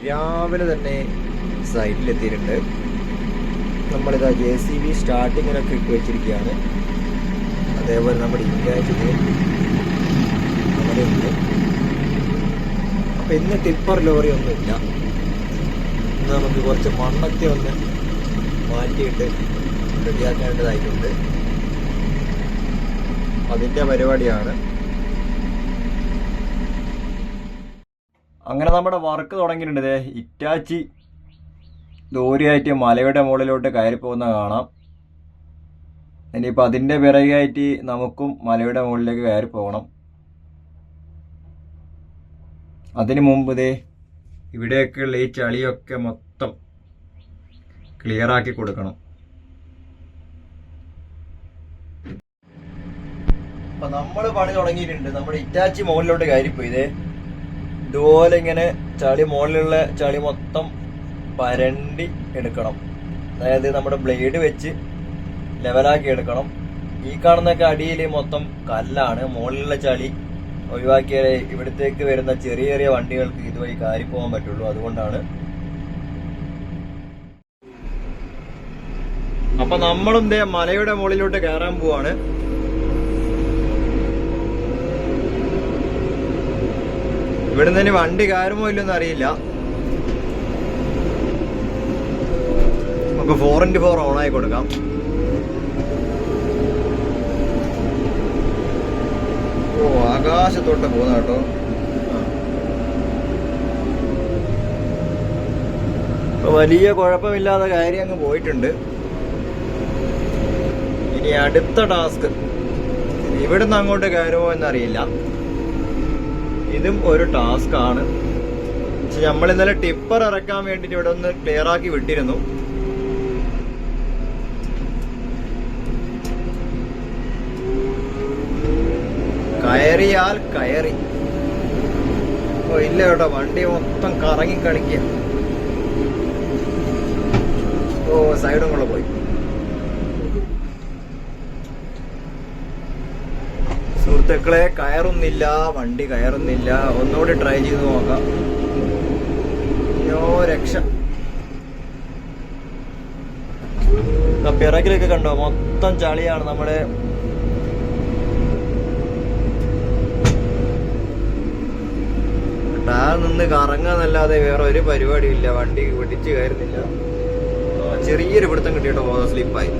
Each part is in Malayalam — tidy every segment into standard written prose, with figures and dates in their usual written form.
രാവിലെ തന്നെ സൈറ്റിലെത്തിയിട്ടുണ്ട്. നമ്മളിതാ JCB സ്റ്റാർട്ടിങ്ങിനൊക്കെ ഇട്ട് വെച്ചിരിക്കുകയാണ്. അതേപോലെ നമ്മുടെ ഇറ്റാച്ചിൽ നമ്മുടെ ഉണ്ട്. അപ്പം ഇന്ന് ടിപ്പർ ലോറി ഒന്നുമില്ല. ഇന്ന് നമുക്ക് കുറച്ച് മണ്ണൊക്കെ ഒന്ന് മാറ്റിയിട്ട് റെഡിയാക്കേണ്ടതായിട്ടുണ്ട്. അതിൻ്റെ പരിപാടിയാണ്. അങ്ങനെ നമ്മുടെ വർക്ക് തുടങ്ങിയിട്ടുണ്ട്. ഇറ്റാച്ചി ലോറിയായിട്ട് മലയുടെ മുകളിലോട്ട് കയറി പോകുന്ന കാണാം. ഇനിയിപ്പോൾ അതിൻ്റെ പിറകെയായിട്ട് നമുക്കും മലയുടെ മുകളിലേക്ക് കയറി പോകണം. അതിനു മുമ്പ് ഇവിടെയൊക്കെയുള്ള ഈ ചളിയൊക്കെ മൊത്തം ക്ലിയറാക്കി കൊടുക്കണം. അപ്പം നമ്മൾ പണി തുടങ്ങിയിട്ടുണ്ട്. നമ്മുടെ ഇറ്റാച്ചി മുകളിലോട്ട് കയറിപ്പോയി. ഇതുപോലെ ഇങ്ങനെ ചളി, മുകളിലുള്ള ചളി മൊത്തം പരണ്ടി എടുക്കണം. അതായത് നമ്മുടെ ബ്ലേഡ് വെച്ച് ലെവലാക്കി എടുക്കണം. ഈ കാണുന്നൊക്കെ അടിയിൽ മൊത്തം കല്ലാണ്. മുകളിലുള്ള ചളി ഒഴിവാക്കിയാലേ ഇവിടത്തേക്ക് വരുന്ന ചെറിയ ചെറിയ വണ്ടികൾക്ക് ഇതുവഴി കയറി പോകാൻ പറ്റുള്ളൂ. അതുകൊണ്ടാണ്. അപ്പൊ നമ്മളും മലയുടെ മുകളിലോട്ട് കയറാൻ പോവാണ്. ഇവിടെ നിന്ന് വണ്ടി കയറുമോ ഇല്ലെന്ന് അറിയില്ല. നമുക്ക് 4x4 ഓണായി കൊടുക്കാം. ഓ, ആകാശത്തോട്ട് പോകുന്ന കേട്ടോ. വലിയ കുഴപ്പമില്ലാതെ കാര്യം അങ്ങ് പോയിട്ടുണ്ട്. ഇനി അടുത്ത ടാസ്ക് ഇവിടുന്ന് അങ്ങോട്ട് കയറുമോ എന്നറിയില്ല. ഇതും ഒരു ടാസ്ക് ആണ്. പക്ഷെ നമ്മൾ ഇന്നലെ ടിപ്പർ ഇറക്കാൻ വേണ്ടിട്ട് ഇവിടെ ഒന്ന് ക്ലിയർ ആക്കി വിട്ടിരുന്നു. കയറിയാൽ കയറി. ഓ ഇല്ല കേട്ടോ, വണ്ടി മൊത്തം കറങ്ങി കളിക്കുക. ഓ സൈഡും കൂടെ പോയി. സുഹൃത്തുക്കളെ, കയറുന്നില്ല, വണ്ടി കയറുന്നില്ല. ഒന്നുകൂടി ട്രൈ ചെയ്ത് നോക്കാം. രക്ഷ. പിറകിലൊക്കെ കണ്ടോ, മൊത്തം ചളിയാണ്. നമ്മുടെ ടയർ നിന്ന് കറങ്ങാന്നല്ലാതെ വേറെ ഒരു പരിപാടിയും ഇല്ല. വണ്ടി പിടിച്ച് കയറുന്നില്ല. ചെറിയൊരു പിടുത്തം കിട്ടിയിട്ടോ, സ്ലിപ്പായി.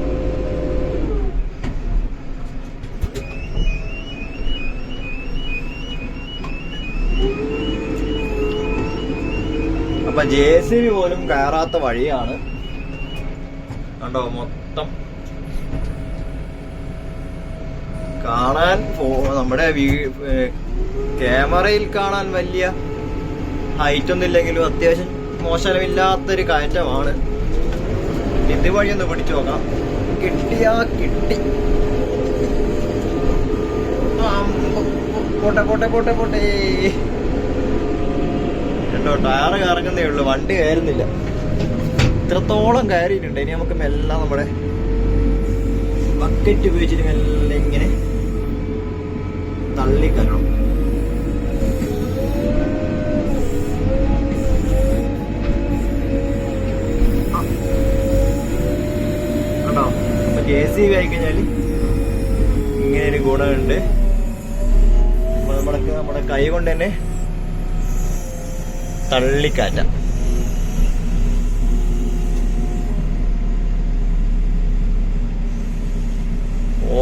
അപ്പൊ JCB പോലും കയറാത്ത വഴിയാണ് കണ്ടോ. മൊത്തം കാണാൻ നമ്മുടെ ക്യാമറയിൽ കാണാൻ വലിയ ഹൈറ്റ് ഒന്നും ഇല്ലെങ്കിലും അത്യാവശ്യം മോശമില്ലാത്തൊരു കയറ്റമാണ്. ഇതുവഴി ഒന്ന് പിടിച്ചു നോക്കാം. കിട്ടിയാ കിട്ടി. പോട്ടെ പോട്ടെ പോട്ടെ പോട്ടെ കേട്ടോ. ടയറ് കറങ്ങുന്നേ ഉള്ളു, വണ്ടി കയറുന്നില്ല. ഇത്രത്തോളം കയറിയിട്ടുണ്ട്. ഇനി നമുക്ക് മെല്ലെ നമ്മുടെ ബക്കറ്റ് ഉപയോഗിച്ചിട്ട് മെല്ലെ ഇങ്ങനെ തള്ളിക്കരണം. കേട്ടോ. അപ്പൊ JCB ആയിക്കഴിഞ്ഞാല് ഇങ്ങനെ ഒരു ഗുണമുണ്ട്. നമ്മുടെ കൈ കൊണ്ട് തന്നെ തള്ളിക്കാറ്റ.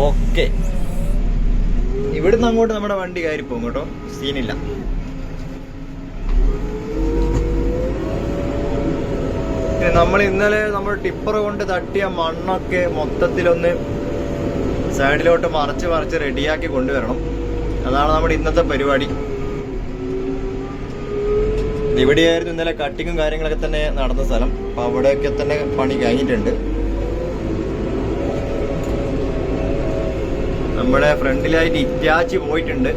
ഓക്കെ, ഇവിടുന്ന് അങ്ങോട്ട് നമ്മുടെ വണ്ടി കയറി പോകും കേട്ടോ, സീനില്ല. നമ്മൾ ഇന്നലെ നമ്മൾ ടിപ്പർ കൊണ്ട് തട്ടിയ മണ്ണൊക്കെ മൊത്തത്തിലൊന്ന് സൈഡിലോട്ട് മറച്ച് റെഡിയാക്കി കൊണ്ടുവരണം. അതാണ് നമ്മുടെ ഇന്നത്തെ പരിപാടി. ഇവിടെയായിരുന്നു ഇന്നലെ കട്ടിങ്ങും കാര്യങ്ങളൊക്കെ തന്നെ നടന്ന സ്ഥലം. അപ്പൊ അവിടെയൊക്കെ തന്നെ പണി കഴിഞ്ഞിട്ടുണ്ട്. നമ്മുടെ ഫ്രണ്ടിലായിട്ട് ഇറ്റാച്ചി പോയിട്ടുണ്ട്.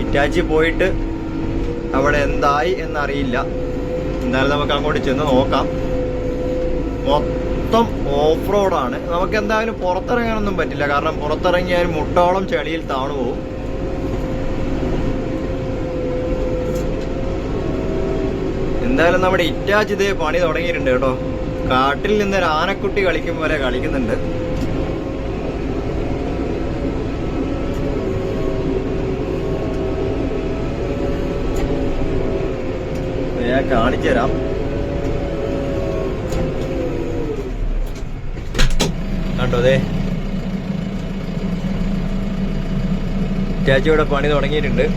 ഇറ്റാച്ചി പോയിട്ട് അവിടെ എന്തായി എന്നറിയില്ല. എന്തായാലും നമുക്ക് അങ്ങോട്ട് ചെന്ന് നോക്കാം. മൊത്തം ഓഫ് റോഡാണ്. നമുക്ക് എന്തായാലും പുറത്തിറങ്ങാനൊന്നും പറ്റില്ല. കാരണം പുറത്തിറങ്ങിയാൽ മുട്ടോളം ചെളിയിൽ താണു പോകും. എന്തായാലും നമ്മുടെ ഇറ്റാച്ച് ഇതേ പണി തുടങ്ങിയിട്ടുണ്ട് കേട്ടോ. കാട്ടിൽ നിന്ന് ഒരു ആനക്കുട്ടി കളിക്കും പോലെ കളിക്കുന്നുണ്ട്. ഞാൻ കാണിച്ചു തരാം. കണ്ടോ അതെ ഇറ്റാച്ച് ഇവിടെ പണി തുടങ്ങിയിട്ടുണ്ട്.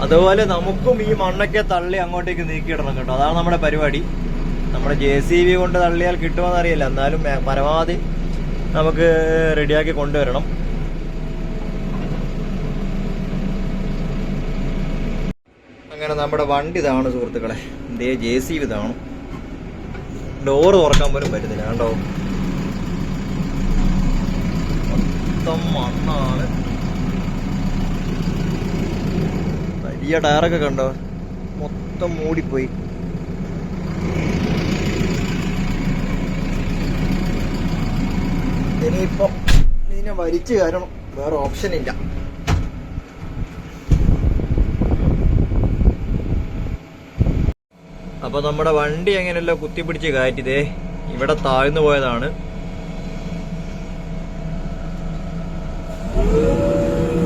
അതുപോലെ നമുക്കും ഈ മണ്ണൊക്കെ തള്ളി അങ്ങോട്ടേക്ക് നീക്കിയിടണം കേട്ടോ. അതാണ് നമ്മുടെ പരിപാടി. നമ്മുടെ JCB കൊണ്ട് തള്ളിയാൽ കിട്ടുമെന്ന് അറിയില്ല, എന്നാലും പരമാവധി നമുക്ക് റെഡിയാക്കി കൊണ്ടുവരണം. അങ്ങനെ നമ്മുടെ വണ്ടി ഇതാണ് സുഹൃത്തുക്കളെ. ഇതേ JCB ഇതാണ്. ഡോറ് തുറക്കാൻ പോലും പറ്റുന്നില്ല കണ്ടോ, മൊത്തം മണ്ണാണ്. വലിയ ടയറൊക്കെ കണ്ടോ, മൊത്തം മൂടിപ്പോയി. ഇനിയിപ്പം ഇതിനെ വലിച്ചു കയറണം, വേറെ ഓപ്ഷൻ ഇല്ല. അപ്പൊ നമ്മുടെ വണ്ടി എങ്ങനെയല്ലോ കുത്തിപ്പിടിച്ച് കയറ്റിതേ ഇവിടെ താഴ്ന്നു പോയതാണ്.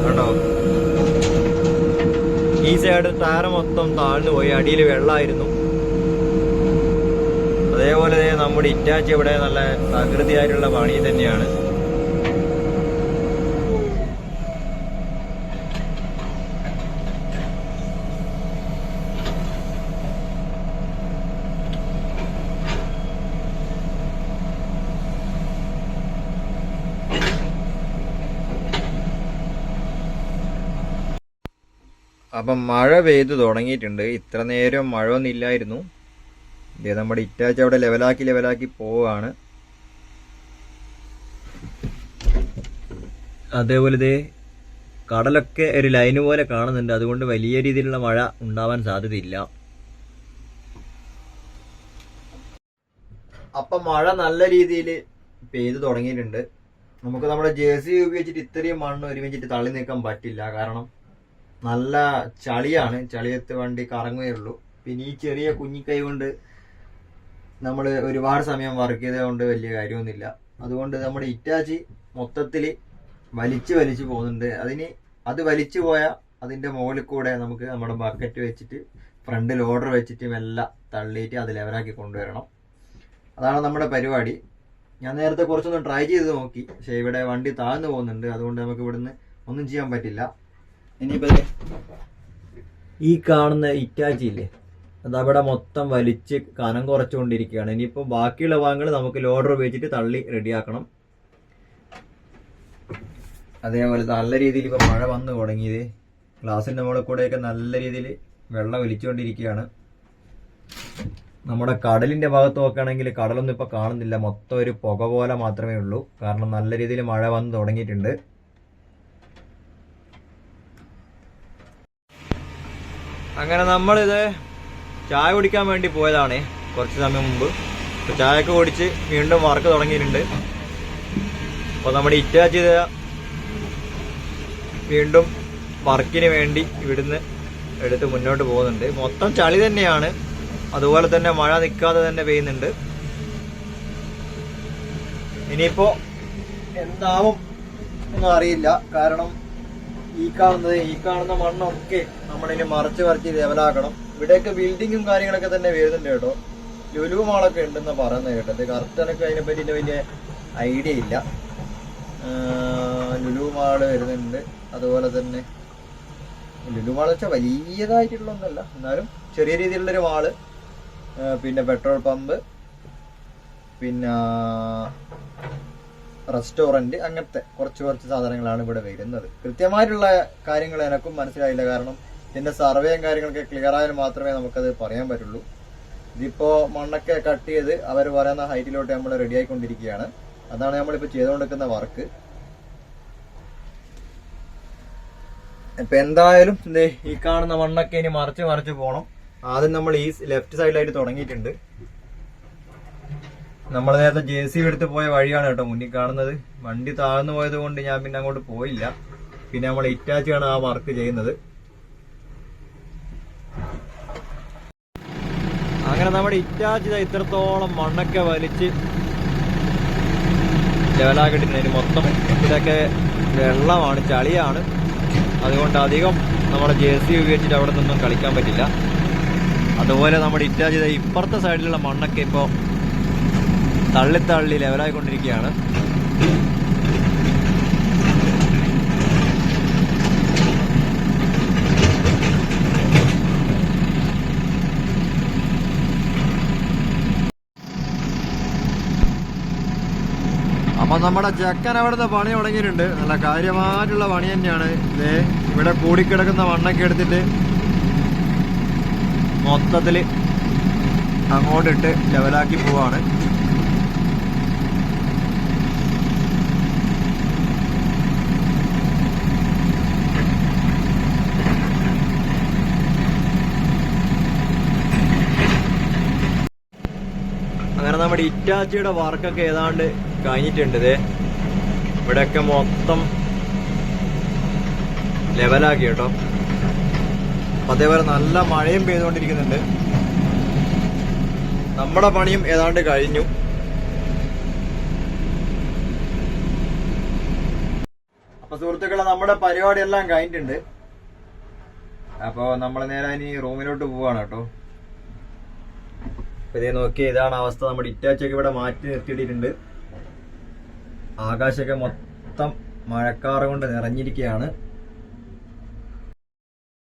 കണ്ടോ, ഈ സൈഡ് ടയർ മൊത്തം താഴ്ന്നു പോയി, അടിയിൽ വെള്ളമായിരുന്നു. അതേപോലെ നമ്മുടെ ഇറ്റാച്ചി ഇവിടെ നല്ല പ്രകൃതിയായിട്ടുള്ള പണി തന്നെയാണ്. അപ്പം മഴ പെയ്തു തുടങ്ങിയിട്ടുണ്ട്. ഇത്ര നേരം മഴ ഒന്നും ഇല്ലായിരുന്നു. ഇതേ നമ്മുടെ ഇറ്റാച്ച് അവിടെ ലെവലാക്കി പോവാണ്. അതേപോലെ ഇതേ കടലൊക്കെ ഒരു ലൈന് പോലെ കാണുന്നുണ്ട്. അതുകൊണ്ട് വലിയ രീതിയിലുള്ള മഴ ഉണ്ടാവാൻ സാധ്യതയില്ല. അപ്പം മഴ നല്ല രീതിയിൽ പെയ്തു തുടങ്ങിയിട്ടുണ്ട്. നമുക്ക് നമ്മുടെ JCB ഉപയോഗിച്ചിട്ട് ഇത്രയും മണ്ണ് ഒരുമിച്ചിട്ട് തള്ളി നീക്കാൻ പറ്റില്ല. കാരണം നല്ല ചളിയാണ്, ചളിയത്ത് വണ്ടി കറങ്ങുകയുള്ളൂ. പിന്നെ ഈ ചെറിയ കുഞ്ഞിക്കൈ കൊണ്ട് നമ്മൾ ഒരുപാട് സമയം വർക്ക് ചെയ്തതുകൊണ്ട് വലിയ കാര്യമൊന്നുമില്ല. അതുകൊണ്ട് നമ്മുടെ ഇറ്റാച്ചി മൊത്തത്തിൽ വലിച്ചു പോകുന്നുണ്ട്. അത് വലിച്ചു പോയാൽ അതിൻ്റെ മുകളിൽ കൂടെ നമുക്ക് നമ്മുടെ ബക്കറ്റ് വെച്ചിട്ട് ഫ്രണ്ട് ലോഡർ വെച്ചിട്ട് എല്ലാം തള്ളിയിട്ട് അത് ലെവലാക്കി കൊണ്ടുവരണം. അതാണ് നമ്മുടെ പരിപാടി. ഞാൻ നേരത്തെ കുറച്ചൊന്ന് ട്രൈ ചെയ്ത് നോക്കി, പക്ഷേ ഇവിടെ വണ്ടി താഴ്ന്നു പോകുന്നുണ്ട്. അതുകൊണ്ട് നമുക്ക് ഇവിടുന്ന് ഒന്നും ചെയ്യാൻ പറ്റില്ല. ഇനിയിപ്പോൾ ഈ കാണുന്ന ഇറ്റാച്ചി ഇല്ലേ, അതവിടെ മൊത്തം വലിച്ച് കനം കുറച്ചുകൊണ്ടിരിക്കുകയാണ്. ഇനിയിപ്പോൾ ബാക്കിയുള്ള ഭാഗങ്ങൾ നമുക്ക് ലോഡർ ഉപയോഗിച്ചിട്ട് തള്ളി റെഡിയാക്കണം. അതേപോലെ നല്ല രീതിയിൽ ഇപ്പം മഴ വന്നു തുടങ്ങിയത്. ഗ്ലാസിൻ്റെ മുകളിൽ കൂടെയൊക്കെ നല്ല രീതിയിൽ വെള്ളം ഒലിച്ചുകൊണ്ടിരിക്കുകയാണ്. നമ്മുടെ കടലിൻ്റെ ഭാഗത്ത് നോക്കുകയാണെങ്കിൽ കടലൊന്നും ഇപ്പോൾ കാണുന്നില്ല, മൊത്തം ഒരു പുക പോലെ മാത്രമേ ഉള്ളൂ. കാരണം നല്ല രീതിയിൽ മഴ വന്ന് തുടങ്ങിയിട്ടുണ്ട്. അങ്ങനെ നമ്മളിത് ചായ കുടിക്കാൻ വേണ്ടി പോയതാണ് കുറച്ച് സമയം മുമ്പ്. അപ്പോൾ ചായയൊക്കെ കുടിച്ച് വീണ്ടും വർക്ക് തുടങ്ങിയിട്ടുണ്ട്. അപ്പോൾ നമ്മുടെ ഇറ്റാച്ച് വീണ്ടും വർക്കിന് വേണ്ടി ഇവിടുന്ന് എടുത്ത് മുന്നോട്ട് പോകുന്നുണ്ട്. മൊത്തം ചളി തന്നെയാണ്, അതുപോലെ തന്നെ മഴ നിൽക്കാതെ തന്നെ പെയ്യുന്നുണ്ട്. ഇനിയിപ്പോൾ എന്താവും ഒന്നും അറിയില്ല. കാരണം ഈ കാണുന്ന മണ്ണൊക്കെ നമ്മളിനി മറിച്ച് ലെവലാക്കണം. ഇവിടെയൊക്കെ ബിൽഡിങ്ങും കാര്യങ്ങളൊക്കെ തന്നെ വരുന്നുണ്ട് കേട്ടോ. ലുലു മാളൊക്കെ ഉണ്ടെന്ന് പറയുന്നത് കേട്ടത്. കറക്റ്റ് എനിക്ക് അതിനെപ്പറ്റി വലിയ ഐഡിയ ഇല്ല. ലുലു മാള് വരുന്നുണ്ട്. അതുപോലെ തന്നെ ലുലു മാൾ വെച്ചാൽ വലിയതായിട്ടുള്ള ഒന്നല്ല, എന്നാലും ചെറിയ രീതിയിലുള്ളൊരു മാള്. പിന്നെ പെട്രോൾ പമ്പ്, പിന്നെ റെസ്റ്റോറൻറ്റ്, അങ്ങനത്തെ കുറച്ച് സാധനങ്ങളാണ് ഇവിടെ വരുന്നത്. കൃത്യമായിട്ടുള്ള കാര്യങ്ങൾ എനക്കും മനസ്സിലായില്ല. കാരണം ഇതിൻ്റെ സർവേയും കാര്യങ്ങളൊക്കെ ക്ലിയർ ആയാൽ മാത്രമേ നമുക്കത് പറയാൻ പറ്റുള്ളൂ. ഇതിപ്പോൾ മണ്ണൊക്കെ കട്ട് ചെയ്ത് അവർ പറയുന്ന ഹൈറ്റിലോട്ട് നമ്മൾ റെഡി ആയിക്കൊണ്ടിരിക്കുകയാണ്. അതാണ് നമ്മളിപ്പോൾ ചെയ്തുകൊണ്ടിരിക്കുന്ന വർക്ക്. ഇപ്പം എന്തായാലും ഈ കാണുന്ന മണ്ണൊക്കെ ഇനി മറിച്ച് പോകണം. ആദ്യം നമ്മൾ ഈ ലെഫ്റ്റ് സൈഡിലായിട്ട് തുടങ്ങിയിട്ടുണ്ട്. നമ്മൾ നേരത്തെ JCB എടുത്ത് പോയ വഴിയാണ് കേട്ടോ മുന്നിൽ കാണുന്നത്. വണ്ടി താഴ്ന്നു പോയത് കൊണ്ട് ഞാൻ പിന്നെ അങ്ങോട്ട് പോയില്ല. പിന്നെ നമ്മൾ ഇറ്റാച്ചിയാണ് ആ വർക്ക് ചെയ്യുന്നത്. അങ്ങനെ നമ്മുടെ ഇറ്റാച്ചി ഇത്രത്തോളം മണ്ണൊക്കെ വലിച്ച് ലെവലാക്കിയിട്ടുണ്ട്. മൊത്തം ഇതൊക്കെ വെള്ളമാണ്, ചളിയാണ്. അതുകൊണ്ട് അധികം നമ്മുടെ JCB ഉപയോഗിച്ചിട്ട് അവിടെ നിന്നും കളിക്കാൻ പറ്റില്ല. അതുപോലെ നമ്മുടെ ഇറ്റാച്ചി ഇപ്പുറത്തെ സൈഡിലുള്ള മണ്ണൊക്കെ ഇപ്പോൾ തള്ളി ലെവലായിക്കൊണ്ടിരിക്കുകയാണ്. അപ്പൊ നമ്മുടെ ചെക്കൻ അവിടുത്തെ പണി തുടങ്ങിയിട്ടുണ്ട്. നല്ല കാര്യമായിട്ടുള്ള പണി തന്നെയാണ്. ഇവിടെ കൂടിക്കിടക്കുന്ന മണ്ണൊക്കെ എടുത്തിട്ട് മൊത്തത്തില് അങ്ങോട്ടിട്ട് ലെവലാക്കി പോവാണ്. അങ്ങനെ നമ്മുടെ ഇറ്റാച്ചിയുടെ വർക്കൊക്കെ ഏതാണ്ട് കഴിഞ്ഞിട്ടുണ്ട്. ഇവിടെയൊക്കെ മൊത്തം ലെവലാക്കി കേട്ടോ. അതേപോലെ നല്ല മഴയും പെയ്തുകൊണ്ടിരിക്കുന്നുണ്ട്. നമ്മുടെ പണിയും ഏതാണ്ട് കഴിഞ്ഞു. അപ്പൊ സുഹൃത്തുക്കളെ, നമ്മുടെ പരിപാടി എല്ലാം കഴിഞ്ഞിട്ടുണ്ട്. അപ്പൊ നമ്മൾ നേരെ ഇനി റൂമിലോട്ട് പോവാണ് കേട്ടോ. ഇതേ നോക്കി, ഇതാണ് അവസ്ഥ. നമ്മുടെ ഇറ്റാച്ചൊക്കെ ഇവിടെ മാറ്റി നിർത്തിയിട്ടുണ്ട്. ആകാശമൊക്കെ മൊത്തം മഴക്കാറ് കൊണ്ട് നിറഞ്ഞിരിക്കുകയാണ്.